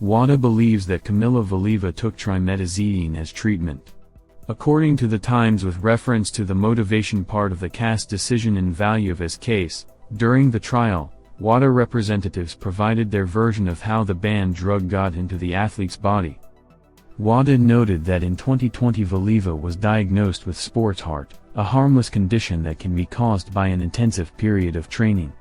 WADA believes that Kamila Valieva took trimetazidine as treatment. According to the Times, with reference to the motivation part of the CAS decision in Valieva's case, during the trial, WADA representatives provided their version of how the banned drug got into the athlete's body. WADA noted that in 2020 Valieva was diagnosed with sports heart, a harmless condition that can be caused by an intensive period of training.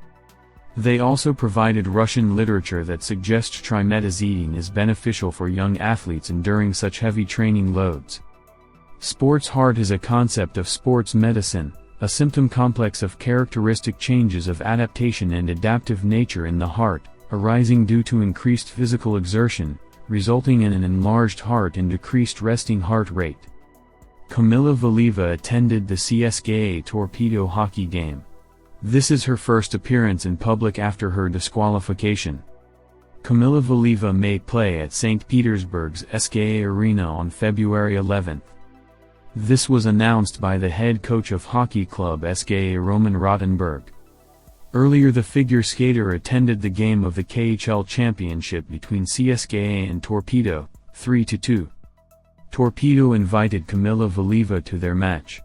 They also provided Russian literature that suggests trimetazidine is beneficial for young athletes enduring such heavy training loads. Sports heart is a concept of sports medicine, a symptom complex of characteristic changes of adaptation and adaptive nature in the heart, arising due to increased physical exertion, resulting in an enlarged heart and decreased resting heart rate. Kamila Valieva attended the SKA torpedo hockey game. This is her first appearance in public after her disqualification. Kamila Valieva may play at St. Petersburg's SKA Arena on February 11. This was announced by the head coach of hockey club SKA Roman Rottenberg. Earlier, the figure skater attended the game of the KHL championship between CSKA and Torpedo, 3-2. Torpedo invited Kamila Valieva to their match.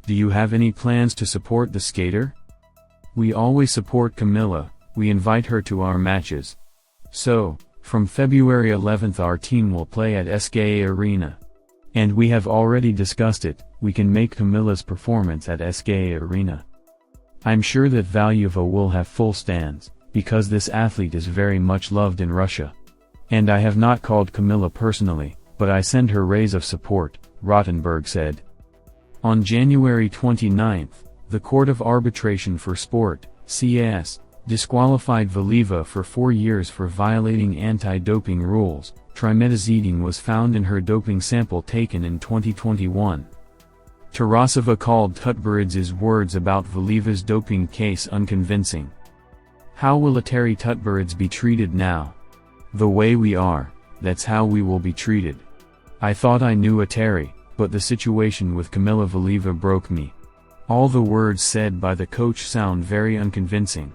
Do you have any plans to support the skater? We always support Kamila, we invite her to our matches. So, from February 11 our team will play at SKA Arena. And we have already discussed it, we can make Kamila's performance at SKA Arena. I'm sure that Valieva will have full stands, because this athlete is very much loved in Russia. And I have not called Kamila personally, but I send her rays of support, Rottenberg said. On January 29, the Court of Arbitration for Sport, CAS, disqualified Valieva for 4 years for violating anti-doping rules. Trimetazidine was found in her doping sample taken in 2021. Tarasova called Tutberidze's words about Valieva's doping case unconvincing. How will Ateri Tutberidze be treated now? The way we are, that's how we will be treated. I thought I knew Ateri, but the situation with Kamila Valieva broke me. All the words said by the coach sound very unconvincing.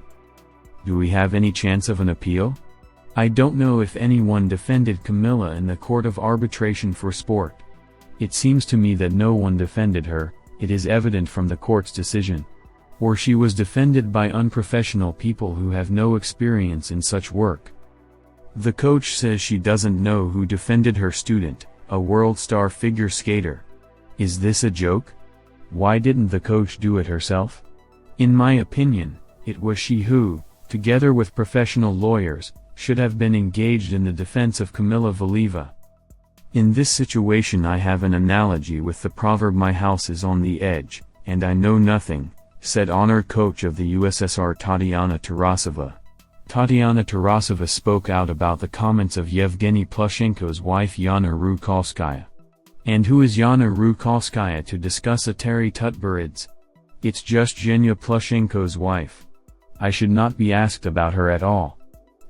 Do we have any chance of an appeal? I don't know if anyone defended Kamila in the Court of Arbitration for Sport. It seems to me that no one defended her, it is evident from the court's decision. Or she was defended by unprofessional people who have no experience in such work. The coach says she doesn't know who defended her student, a world star figure skater. Is this a joke? Why didn't the coach do it herself? In my opinion, it was she who, together with professional lawyers, should have been engaged in the defense of Kamila Valieva. In this situation I have an analogy with the proverb "my house is on the edge, and I know nothing," said honored coach of the USSR Tatiana Tarasova. Tatiana Tarasova spoke out about the comments of Yevgeny Plushenko's wife Yana Rukholskaya. And who is Yana Rukholskaya to discuss Ateri Tutberidze? It's just Zhenya Plushenko's wife. I should not be asked about her at all.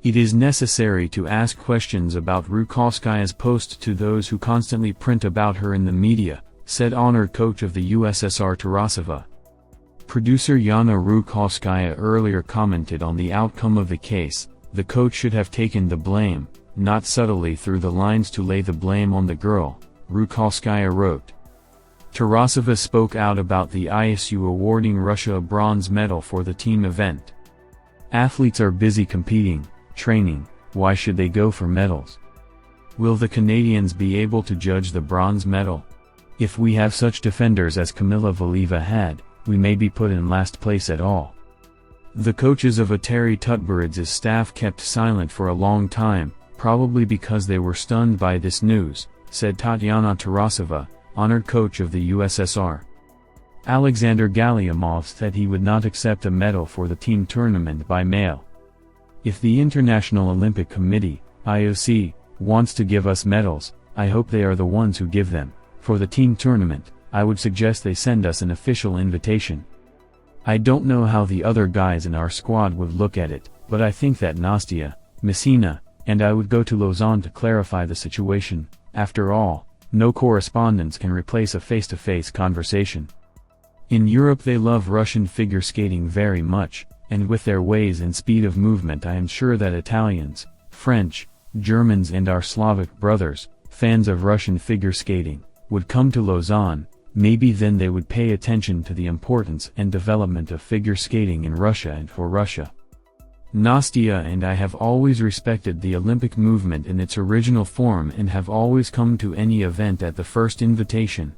It is necessary to ask questions about Rukholskaya's post to those who constantly print about her in the media, said honored coach of the USSR Tarasova. Producer Yana Rukholskaya earlier commented on the outcome of the case. The coach should have taken the blame, not subtly through the lines to lay the blame on the girl, Rukholskaya wrote. Tarasova spoke out about the ISU awarding Russia a bronze medal for the team event. Athletes are busy competing, training, why should they go for medals? Will the Canadians be able to judge the bronze medal? If we have such defenders as Kamila Valieva had, we may be put in last place at all. The coaches of Ateri Tutberidze's staff kept silent for a long time, probably because they were stunned by this news, said Tatiana Tarasova, honored coach of the USSR. Alexander Galyamov said he would not accept a medal for the team tournament by mail. If the International Olympic Committee, IOC, wants to give us medals, I hope they are the ones who give them. For the team tournament, I would suggest they send us an official invitation. I don't know how the other guys in our squad would look at it, but I think that Nastia, Messina, and I would go to Lausanne to clarify the situation. After all, no correspondence can replace a face-to-face conversation. In Europe they love Russian figure skating very much, and with their ways and speed of movement I am sure that Italians, French, Germans and our Slavic brothers, fans of Russian figure skating, would come to Lausanne, maybe then they would pay attention to the importance and development of figure skating in Russia and for Russia. Nastya and I have always respected the Olympic movement in its original form and have always come to any event at the first invitation.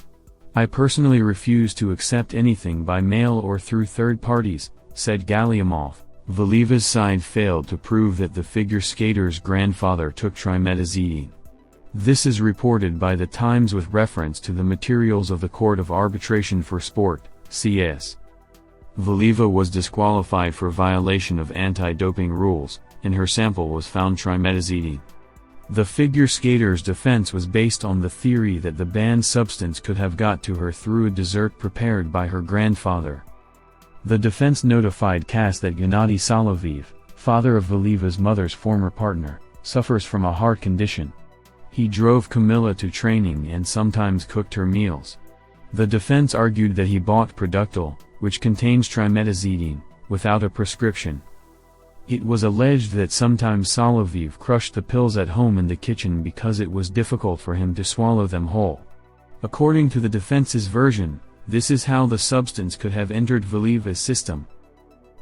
I personally refuse to accept anything by mail or through third parties, said Galiamov. Valieva's side failed to prove that the figure skater's grandfather took trimetazidine. This is reported by The Times with reference to the materials of the Court of Arbitration for Sport, CS. Valieva was disqualified for violation of anti-doping rules, and her sample was found trimetazidine. The figure skater's defense was based on the theory that the banned substance could have got to her through a dessert prepared by her grandfather. The defense notified CAS that Gennady Soloviev, father of Valieva's mother's former partner, suffers from a heart condition. He drove Kamila to training and sometimes cooked her meals. The defense argued that he bought Productil, which contains trimetazidine, without a prescription. It was alleged that sometimes Soloviev crushed the pills at home in the kitchen because it was difficult for him to swallow them whole. According to the defense's version, this is how the substance could have entered Valieva's system.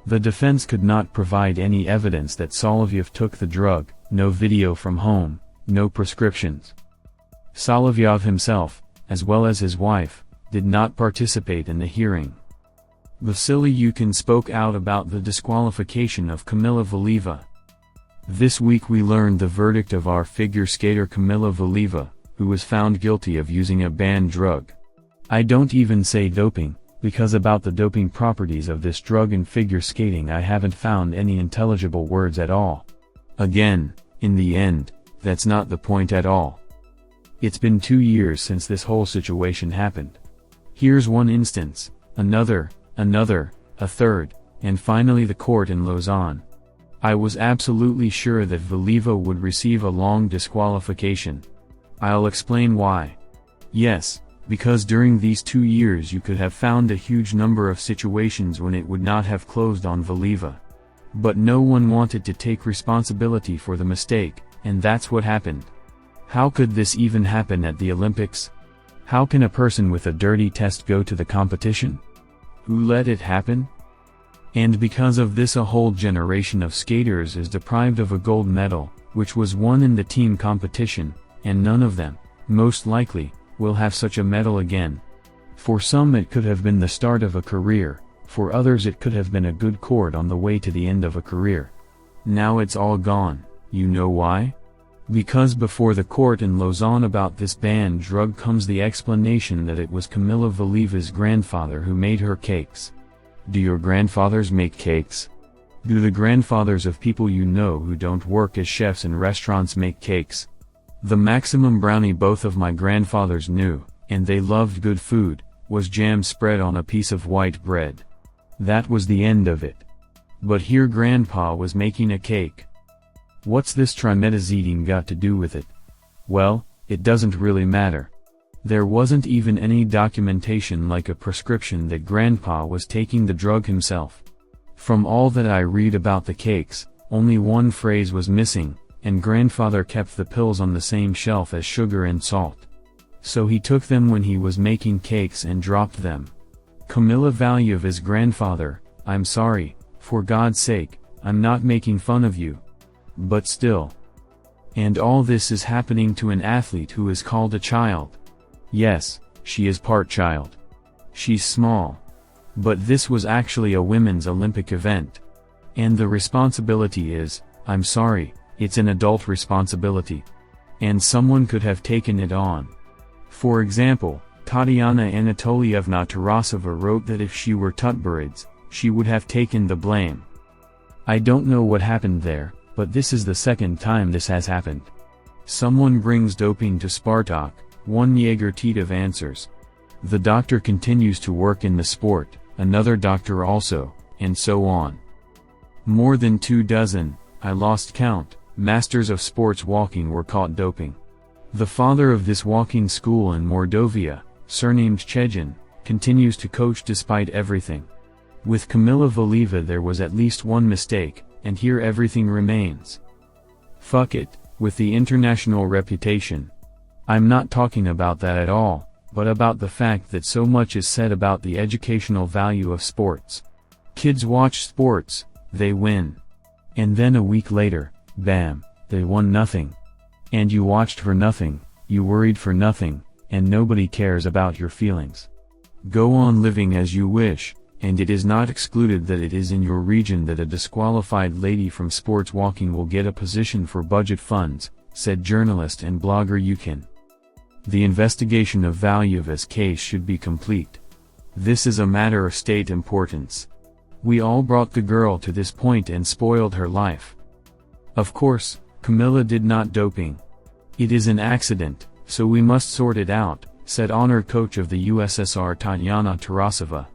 The defense could not provide any evidence that Soloviev took the drug, no video from home, no prescriptions. Soloviev himself, as well as his wife, did not participate in the hearing. Vasily Yukin spoke out about the disqualification of Kamila Valieva. This week we learned the verdict of our figure skater Kamila Valieva, who was found guilty of using a banned drug. I don't even say doping, because about the doping properties of this drug in figure skating I haven't found any intelligible words at all. Again, in the end, that's not the point at all. It's been 2 years since this whole situation happened. Here's one instance, another, a third, and finally the court in Lausanne. I was absolutely sure that Valieva would receive a long disqualification. I'll explain why. Yes, because during these 2 years you could have found a huge number of situations when it would not have closed on Valieva. But no one wanted to take responsibility for the mistake, and that's what happened. How could this even happen at the Olympics? How can a person with a dirty test go to the competition? Who let it happen? And because of this a whole generation of skaters is deprived of a gold medal, which was won in the team competition, and none of them, most likely, will have such a medal again. For some it could have been the start of a career, for others it could have been a good chord on the way to the end of a career. Now it's all gone, you know why? Because before the court in Lausanne about this banned drug comes the explanation that it was Kamila Valieva's grandfather who made her cakes. Do your grandfathers make cakes? Do the grandfathers of people you know who don't work as chefs in restaurants make cakes? The maximum brownie both of my grandfathers knew, and they loved good food, was jam spread on a piece of white bread. That was the end of it. But here Grandpa was making a cake. What's this trimetazidine got to do with it? Well, it doesn't really matter. There wasn't even any documentation like a prescription that Grandpa was taking the drug himself. From all that I read about the cakes, only one phrase was missing, and Grandfather kept the pills on the same shelf as sugar and salt. So he took them when he was making cakes and dropped them. Kamila Valieva's grandfather, I'm sorry, for God's sake, I'm not making fun of you. But still. And all this is happening to an athlete who is called a child. Yes, she is part child. She's small. But this was actually a women's Olympic event. And the responsibility is, I'm sorry, it's an adult responsibility. And someone could have taken it on. For example, Tatiana Anatolievna Tarasova wrote that if she were Tutberidze, she would have taken the blame. I don't know what happened there, but this is the second time this has happened. Someone brings doping to Spartak, one Jaeger Titov answers. The doctor continues to work in the sport, another doctor also, and so on. More than 24, I lost count, masters of sports walking were caught doping. The father of this walking school in Mordovia, surnamed Chejin, continues to coach despite everything. With Kamila Valieva there was at least one mistake, and here everything remains. Fuck it, with the international reputation. I'm not talking about that at all, but about the fact that so much is said about the educational value of sports. Kids watch sports, they win. And then a week later, bam, they won nothing. And you watched for nothing, you worried for nothing, and nobody cares about your feelings. Go on living as you wish, and it is not excluded that it is in your region that a disqualified lady from sports walking will get a position for budget funds, said journalist and blogger Yukin. The investigation of Valieva's case should be complete. This is a matter of state importance. We all brought the girl to this point and spoiled her life. Of course, Kamila did not doping. It is an accident, so we must sort it out, said honored coach of the USSR Tatyana Tarasova.